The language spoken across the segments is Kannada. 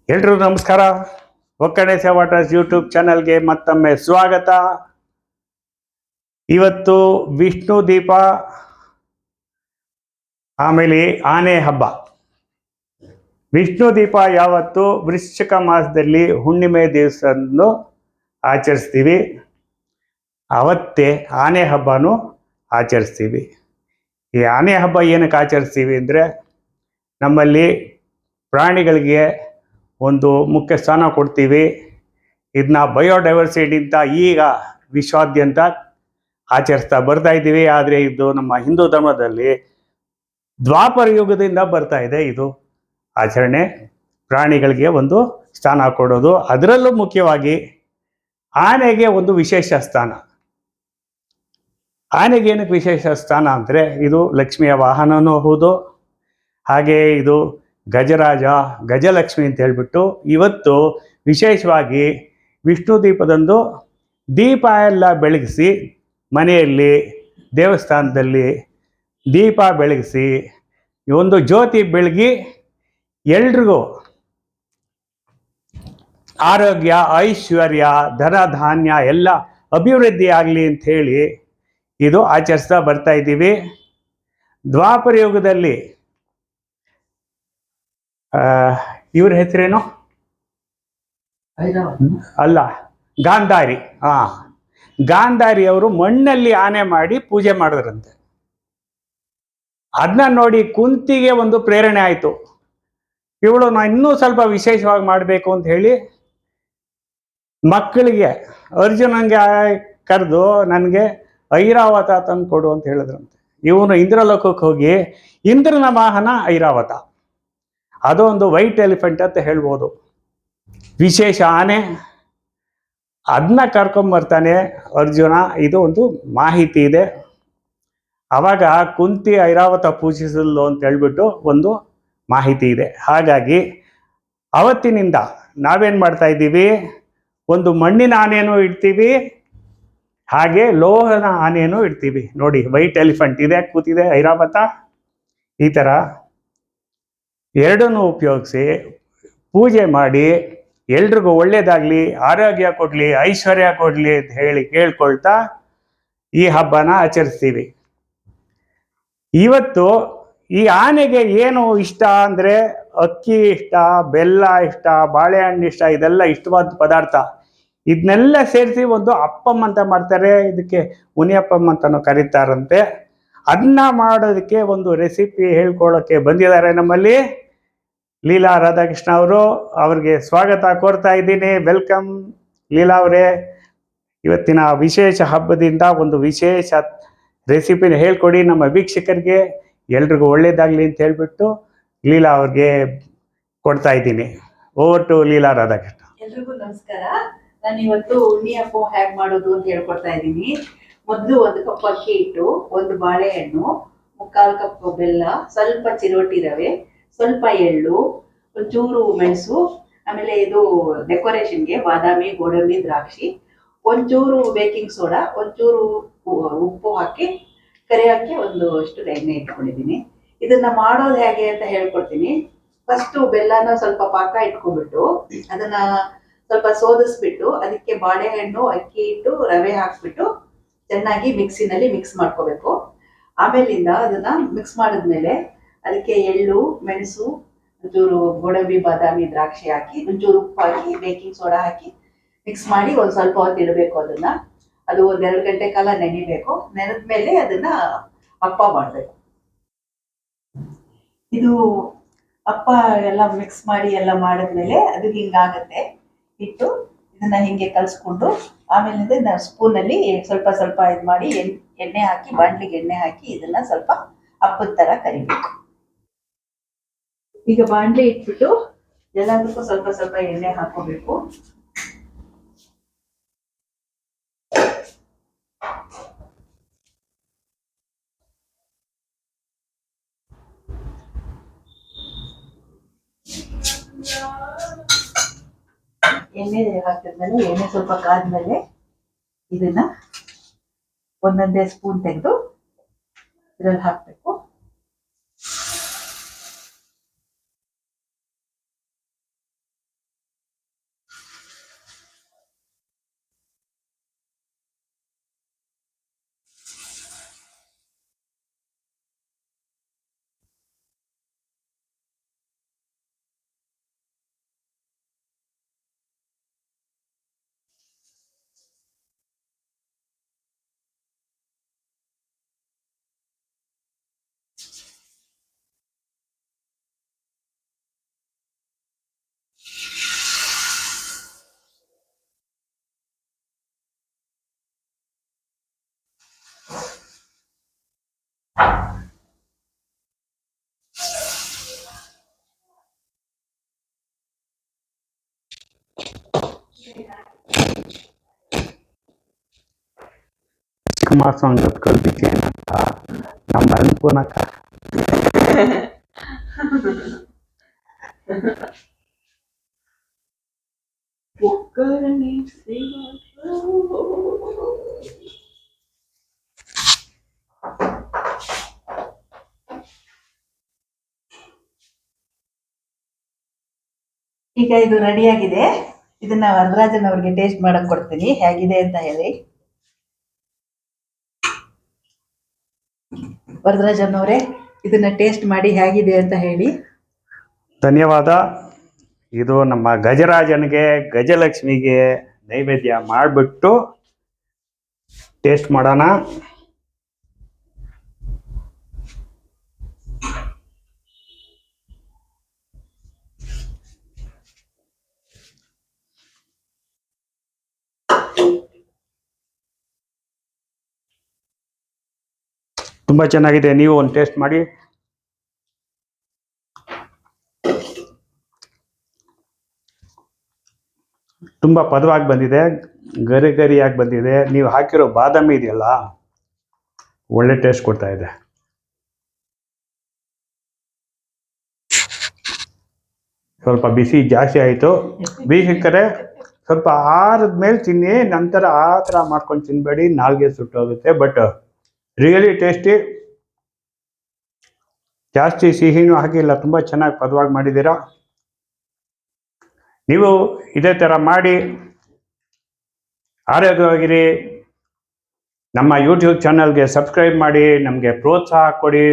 ಎಲ್ರಿಗೂ ನಮಸ್ಕಾರ. ಒಕ್ಕಣೆ ಸೇವಾಟರ್ಸ್ ಯೂಟ್ಯೂಬ್ ಚಾನಲ್ಗೆ ಮತ್ತೊಮ್ಮೆ ಸ್ವಾಗತ. ಇವತ್ತು ವಿಷ್ಣು ದೀಪ, ಆಮೇಲೆ ಆನೆ ಹಬ್ಬ. ವಿಷ್ಣು ದೀಪ ಯಾವತ್ತು ವೃಶ್ಚಿಕ ಮಾಸದಲ್ಲಿ ಹುಣ್ಣಿಮೆ ದಿವಸವನ್ನು ಆಚರಿಸ್ತೀವಿ, ಅವತ್ತೇ ಆನೆ ಹಬ್ಬನೂ ಆಚರಿಸ್ತೀವಿ. ಈ ಆನೆ ಹಬ್ಬ ಏನಕ್ಕೆ ಆಚರಿಸ್ತೀವಿ ಅಂದರೆ, ನಮ್ಮಲ್ಲಿ ಪ್ರಾಣಿಗಳಿಗೆ ಒಂದು ಮುಖ್ಯ ಸ್ಥಾನ ಕೊಡ್ತೀವಿ. ಇದನ್ನ ಬಯೋಡೈವರ್ಸಿಟಿಂತ ಈಗ ವಿಶ್ವಾದ್ಯಂತ ಆಚರಿಸ್ತಾ ಬರ್ತಾ ಇದ್ದೀವಿ. ಆದರೆ ಇದು ನಮ್ಮ ಹಿಂದೂ ಧರ್ಮದಲ್ಲಿ ದ್ವಾಪರ ಯುಗದಿಂದ ಬರ್ತಾ ಇದೆ ಇದು ಆಚರಣೆ. ಪ್ರಾಣಿಗಳಿಗೆ ಒಂದು ಸ್ಥಾನ ಕೊಡೋದು, ಅದರಲ್ಲೂ ಮುಖ್ಯವಾಗಿ ಆನೆಗೆ ಒಂದು ವಿಶೇಷ ಸ್ಥಾನ. ಆನೆಗೆ ಏನಕ್ಕೆ ವಿಶೇಷ ಸ್ಥಾನ ಅಂದರೆ, ಇದು ಲಕ್ಷ್ಮಿಯ ವಾಹನನೂ ಹೌದು. ಹಾಗೆ ಇದು ಗಜರಾಜ, ಗಜಲಕ್ಷ್ಮಿ ಅಂತ ಹೇಳ್ಬಿಟ್ಟು ಇವತ್ತು ವಿಶೇಷವಾಗಿ ವಿಷ್ಣು ದೀಪದಂದು ದೀಪ ಎಲ್ಲ ಬೆಳಗಿಸಿ, ಮನೆಯಲ್ಲಿ ದೇವಸ್ಥಾನದಲ್ಲಿ ದೀಪ ಬೆಳಗಿಸಿ ಒಂದು ಜ್ಯೋತಿ ಬೆಳಗಿ ಎಲ್ರಿಗೂ ಆರೋಗ್ಯ, ಐಶ್ವರ್ಯ, ಧನ ಧಾನ್ಯ ಎಲ್ಲ ಅಭಿವೃದ್ಧಿ ಆಗಲಿ ಅಂಥೇಳಿ ಇದು ಆಚರಿಸ್ತಾ ಬರ್ತಾ ಇದ್ದೀವಿ. ದ್ವಾಪರ ಯುಗದಲ್ಲಿ ಇವ್ರ ಹೆಸರೇನು? ಅಲ್ಲ, ಗಾಂಧಾರಿ. ಗಾಂಧಾರಿ ಅವರು ಮಣ್ಣಲ್ಲಿ ಆನೆ ಮಾಡಿ ಪೂಜೆ ಮಾಡಿದ್ರಂತೆ. ಅದನ್ನ ನೋಡಿ ಕುಂತಿಗೆ ಒಂದು ಪ್ರೇರಣೆ ಆಯಿತು. ಇವಳು ನಾ ಇನ್ನೂ ಸ್ವಲ್ಪ ವಿಶೇಷವಾಗಿ ಮಾಡಬೇಕು ಅಂತ ಹೇಳಿ ಮಕ್ಕಳಿಗೆ ಅರ್ಜುನಂಗೆ ಕರೆದು ನನಗೆ ಐರಾವತ ತಂದು ಕೊಡು ಅಂತ ಹೇಳಿದ್ರಂತೆ. ಇವನು ಇಂದ್ರಲೋಕಕ್ಕೆ ಹೋಗಿ ಇಂದ್ರನ ವಾಹನ ಐರಾವತ, ಅದೊಂದು ವೈಟ್ ಎಲಿಫೆಂಟ್ ಅಂತ ಹೇಳ್ಬೋದು, ವಿಶೇಷ ಆನೆ. ಅದನ್ನ ಕರ್ಕೊಂಬರ್ತಾನೆ ಅರ್ಜುನ. ಇದು ಒಂದು ಮಾಹಿತಿ ಇದೆ. ಆವಾಗ ಕುಂತಿ ಐರಾವತ ಪೂಜಿಸಲು ಅಂತ ಹೇಳ್ಬಿಟ್ಟು ಒಂದು ಮಾಹಿತಿ ಇದೆ. ಹಾಗಾಗಿ ಅವತ್ತಿನಿಂದ ನಾವೇನು ಮಾಡ್ತಾ ಇದ್ದೀವಿ, ಒಂದು ಮಣ್ಣಿನ ಆನೆಯನ್ನು ಇಡ್ತೀವಿ, ಹಾಗೆ ಲೋಹನ ಆನೆಯನ್ನು ಇಡ್ತೀವಿ. ನೋಡಿ, ವೈಟ್ ಎಲಿಫೆಂಟ್ ಇದೆ, ಕೂತಿದೆ ಐರಾವತ. ಈ ಥರ ಎರಡನ್ನೂ ಉಪಯೋಗಿಸಿ ಪೂಜೆ ಮಾಡಿ ಎಲ್ರಿಗೂ ಒಳ್ಳೇದಾಗಲಿ, ಆರೋಗ್ಯ ಕೊಡಲಿ, ಐಶ್ವರ್ಯ ಕೊಡಲಿ ಅಂತ ಹೇಳಿ ಕೇಳ್ಕೊಳ್ತಾ ಈ ಹಬ್ಬನ ಆಚರಿಸ್ತೀವಿ. ಇವತ್ತು ಈ ಆನೆಗೆ ಏನು ಇಷ್ಟ ಅಂದರೆ, ಅಕ್ಕಿ ಇಷ್ಟ, ಬೆಲ್ಲ ಇಷ್ಟ, ಬಾಳೆಹಣ್ಣು ಇಷ್ಟ, ಇದೆಲ್ಲ ಇಷ್ಟವಾದ ಪದಾರ್ಥ. ಇದನ್ನೆಲ್ಲ ಸೇರಿಸಿ ಒಂದು ಅಪ್ಪಮ್ ಅಂತ ಮಾಡ್ತಾರೆ. ಇದಕ್ಕೆ ಮುನಿಯಪ್ಪಮ್ ಅಂತಲೂ ಕರೀತಾರಂತೆ. ಅದನ್ನ ಮಾಡೋದಕ್ಕೆ ಒಂದು ರೆಸಿಪಿ ಹೇಳ್ಕೊಳ್ಳೋಕ್ಕೆ ಬಂದಿದ್ದಾರೆ ನಮ್ಮಲ್ಲಿ ಲೀಲಾ ರಾಧಾಕೃಷ್ಣ ಅವರು. ಅವ್ರಿಗೆ ಸ್ವಾಗತ ಕೋರ್ತಾ ಇದ್ದೀನಿ. ವೆಲ್ಕಮ್ ಲೀಲಾ ಅವರೇ. ಇವತ್ತಿನ ವಿಶೇಷ ಹಬ್ಬದಿಂದ ಒಂದು ವಿಶೇಷ ರೆಸಿಪಿನ ಹೇಳ್ಕೊಡಿ ನಮ್ಮ ವೀಕ್ಷಕರಿಗೆ, ಎಲ್ರಿಗೂ ಒಳ್ಳೇದಾಗಲಿ ಅಂತ ಹೇಳ್ಬಿಟ್ಟು ಲೀಲಾ ಅವ್ರಿಗೆ ಕೊಡ್ತಾ ಇದ್ದೀನಿ. Over to Leela Radhakrishna. ಎಲ್ರಿಗೂ ನಮಸ್ಕಾರ. ನಾನು ಇವತ್ತು ಉಣ್ಣಿಯಪ್ಪ ಹೇಗೆ ಮಾಡೋದು ಅಂತ ಹೇಳ್ಕೊಡ್ತಾ ಇದ್ದೀನಿ. ಮೊದಲು 1 ಕಪ್ ಅಕ್ಕಿ ಹಿಟ್ಟು, 1 ಬಾಳೆಹಣ್ಣು, 3/4 ಕಪ್ ಬೆಲ್ಲ, ಸ್ವಲ್ಪ ಚಿರೋಟಿ ರವೆ, ಸ್ವಲ್ಪ ಎಳ್ಳು, ಒಂಚೂರು ಮೆಣಸು, ಆಮೇಲೆ ಇದು ಡೆಕೋರೇಷನ್ಗೆ ಬಾದಾಮಿ, ಗೋಡಂಬಿ, ದ್ರಾಕ್ಷಿ, ಒಂಚೂರು ಬೇಕಿಂಗ್ ಸೋಡಾ, ಒಂಚೂರು ಉಪ್ಪು ಹಾಕಿ ಕರಿ ಹಾಕಿ ಅಷ್ಟು ಎಣ್ಣೆ ಇಟ್ಕೊಂಡಿದ್ದೀನಿ. ಇದನ್ನ ಮಾಡೋದು ಹೇಗೆ ಅಂತ ಹೇಳ್ಕೊಡ್ತೀನಿ. ಫಸ್ಟು ಬೆಲ್ಲನ ಸ್ವಲ್ಪ ಪಾಕ ಇಟ್ಕೊಂಡ್ಬಿಟ್ಟು ಅದನ್ನ ಸ್ವಲ್ಪ ಸೋದಿಸ್ಬಿಟ್ಟು ಅದಕ್ಕೆ ಬಾಳೆಹಣ್ಣು, ಅಕ್ಕಿ ಹಿಟ್ಟು, ರವೆ ಹಾಕ್ಬಿಟ್ಟು ಚೆನ್ನಾಗಿ ಮಿಕ್ಸಿನಲ್ಲಿ ಮಿಕ್ಸ್ ಮಾಡ್ಕೋಬೇಕು. ಆಮೇಲಿಂದ ಅದನ್ನ ಮಿಕ್ಸ್ ಮಾಡಿದ್ಮೇಲೆ ಅದಕ್ಕೆ ಎಳ್ಳು, ಮೆಣಸು, ಒಂಚೂರು ಗೋಡಂಬಿ, ಬಾದಾಮಿ, ದ್ರಾಕ್ಷಿ ಹಾಕಿ, ಒಂಚೂರು ಉಪ್ಪು ಹಾಕಿ, ಬೇಕಿಂಗ್ ಸೋಡಾ ಹಾಕಿ ಮಿಕ್ಸ್ ಮಾಡಿ ಒಂದು ಸ್ವಲ್ಪ ಹೊತ್ತು ಇಡಬೇಕು. ಅದನ್ನ ಅದು 1-2 ಗಂಟೆ ಕಾಲ ನೆನಿಬೇಕು. ನೆನೆದ್ಮೇಲೆ ಅದನ್ನ ಅಪ್ಪ ಮಾಡಬೇಕು. ಇದು ಅಪ್ಪ ಎಲ್ಲ ಮಿಕ್ಸ್ ಮಾಡಿ ಎಲ್ಲ ಮಾಡಿದ್ಮೇಲೆ ಅದು ಹಿಂಗಾಗತ್ತೆ ಹಿಟ್ಟು. ಇದನ್ನ ಹಿಂಗೆ ಕಲಿಸ್ಕೊಂಡು ಆಮೇಲೆ ನಾವು ಸ್ಪೂನಲ್ಲಿ ಸ್ವಲ್ಪ ಸ್ವಲ್ಪ ಇದು ಮಾಡಿ ಎಣ್ಣೆ ಹಾಕಿ, ಬಾಣಲಿಗೆ ಎಣ್ಣೆ ಹಾಕಿ ಇದನ್ನ ಸ್ವಲ್ಪ ಅಪ್ಪದ ಥರ ಕರಿಬೇಕು. ಈಗ ಬಾಣಲಿ ಇಟ್ಬಿಟ್ಟು ಎಲ್ಲದಕ್ಕೂ ಸ್ವಲ್ಪ ಸ್ವಲ್ಪ ಎಣ್ಣೆ ಹಾಕೋಬೇಕು. ಎಣ್ಣೆ ಹಾಕಿದ್ಮೇಲೆ ಎಣ್ಣೆ ಸ್ವಲ್ಪ ಕಾದ್ಮೇಲೆ ಇದನ್ನ ಒಂದೊಂದೇ ಸ್ಪೂನ್ ತೆಗೆದು ಇದ್ರಲ್ಲಿ ಹಾಕ್ಬೇಕು. ಕುಮಾರಸ್ವಾಮಿ ಕಲ್ಪಿಸಿ ಏನಂತ ನಮ್ಮ ಅನುಕೂಲಕ್ಕ ಒಗ್ಗರಣೆ ಶ್ರೀಮಂತ. ಈಗ ಇದು ರೆಡಿಯಾಗಿದೆ. ಇದನ್ನ ವರದರಾಜನ್ ಅವ್ರಿಗೆ ಟೇಸ್ಟ್ ಮಾಡಕ್ ಕೊಡ್ತೀನಿ, ಹೇಗಿದೆ ಅಂತ ಹೇಳಿ. ವರದರಾಜನ್ ಅವರೇ, ಇದನ್ನ ಟೇಸ್ಟ್ ಮಾಡಿ ಹೇಗಿದೆ ಅಂತ ಹೇಳಿ. ಧನ್ಯವಾದ. ಇದು ನಮ್ಮ ಗಜರಾಜನಿಗೆ, ಗಜಲಕ್ಷ್ಮಿಗೆ ನೈವೇದ್ಯ ಮಾಡಿಬಿಟ್ಟು ಟೇಸ್ಟ್ ಮಾಡೋಣ. ತುಂಬ ಚೆನ್ನಾಗಿದೆ, ನೀವು ಒಂದು ಟೇಸ್ಟ್ ಮಾಡಿ. ತುಂಬ ಪದವಾಗಿ ಬಂದಿದೆ, ಗರಿ ಗರಿಯಾಗಿ ಬಂದಿದೆ. ನೀವು ಹಾಕಿರೋ ಬಾದಾಮಿ ಇದೆಯಲ್ಲ, ಒಳ್ಳೆ ಟೇಸ್ಟ್ ಕೊಡ್ತಾ ಇದೆ. ಸ್ವಲ್ಪ ಬಿಸಿ ಜಾಸ್ತಿ ಆಯಿತು. ಬೇಕಿದ್ದರೆ ಸ್ವಲ್ಪ ಆರದ ಮೇಲೆ ತಿನ್ನಿ, ನಂತರ ಆ ಥರ ಮಾಡ್ಕೊಂಡು ತಿನ್ಬೇಡಿ, ನಾಲ್ಗೆ ಸುಟ್ಟೋಗುತ್ತೆ. But really tasty. ಜಾಸ್ತಿ ಸಿಹಿನೂ ಹಾಕಿಲ್ಲ, ತುಂಬ ಚೆನ್ನಾಗಿ ಪದವಾಗಿ ಮಾಡಿದ್ದೀರಾ. ನೀವು ಇದೇ ಥರ ಮಾಡಿ ಆರೋಗ್ಯವಾಗಿರಿ. ನಮ್ಮ ಯೂಟ್ಯೂಬ್ ಚಾನಲ್ಗೆ ಸಬ್ಸ್ಕ್ರೈಬ್ ಮಾಡಿ, ನಮಗೆ ಪ್ರೋತ್ಸಾಹ ಕೊಡಿ.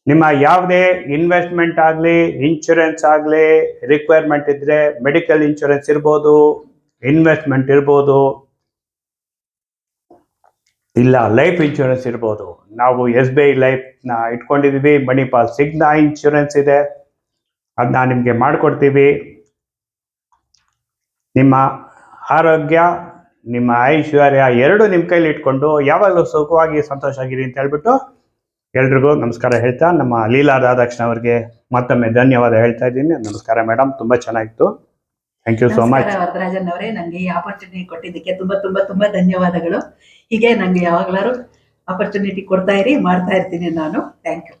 ನಿಮ್ಮ ಯಾವುದೇ ಇನ್ವೆಸ್ಟ್ಮೆಂಟ್ ಆಗಲಿ, ಇನ್ಶೂರೆನ್ಸ್ ಆಗಲಿ ರಿಕ್ವೈರ್ಮೆಂಟ್ ಇದ್ದರೆ, ಮೆಡಿಕಲ್ ಇನ್ಶೂರೆನ್ಸ್ ಇರ್ಬೋದು, ಇನ್ವೆಸ್ಟ್ಮೆಂಟ್ ಇರ್ಬೋದು, ಇಲ್ಲ ಲೈಫ್ ಇನ್ಶೂರೆನ್ಸ್ ಇರ್ಬೋದು. ನಾವು SBI ಲೈಫ್ನ ಇಟ್ಕೊಂಡಿದ್ದೀವಿ, ಮಣಿಪಾಲ್ ಸಿಗ್ನಾ ಇನ್ಶೂರೆನ್ಸ್ ಇದೆ, ಅದನ್ನ ನಿಮಗೆ ಮಾಡಿಕೊಡ್ತೀವಿ. ನಿಮ್ಮ ಆರೋಗ್ಯ, ನಿಮ್ಮ ಐಶ್ವರ್ಯ ಎರಡು ನಿಮ್ಮ ಕೈಲಿ ಇಟ್ಕೊಂಡು ಯಾವಾಗಲೂ ಸುಖವಾಗಿ ಸಂತೋಷವಾಗಿರಿ ಅಂತ ಹೇಳ್ಬಿಟ್ಟು ಎಲ್ರಿಗೂ ನಮಸ್ಕಾರ ಹೇಳ್ತಾ, ನಮ್ಮ ಲೀಲಾ ರಾಧಾಕೃಷ್ಣ ಅವರಿಗೆ ಮತ್ತೊಮ್ಮೆ ಧನ್ಯವಾದ ಹೇಳ್ತಾ ಇದ್ದೀನಿ. ನಮಸ್ಕಾರ ಮೇಡಮ್, ತುಂಬ ಚೆನ್ನಾಗಿತ್ತು. Thank you so much. Varadarajan ಅವರೇ, ನನಗೆ ಈ ಆಪರ್ಚುನಿಟಿ ಕೊಟ್ಟಿದ್ದಕ್ಕೆ ತುಂಬಾ ತುಂಬಾ ತುಂಬಾ ಧನ್ಯವಾದಗಳು. ಹೀಗೆ ನನಗೆ ಯಾವಾಗಲಾರು ಆಪರ್ಚುನಿಟಿ ಕೊಡ್ತಾ ಇರಿ, ಮಾಡ್ತಾ ಇರ್ತೀನಿ ನಾನು. Thank you.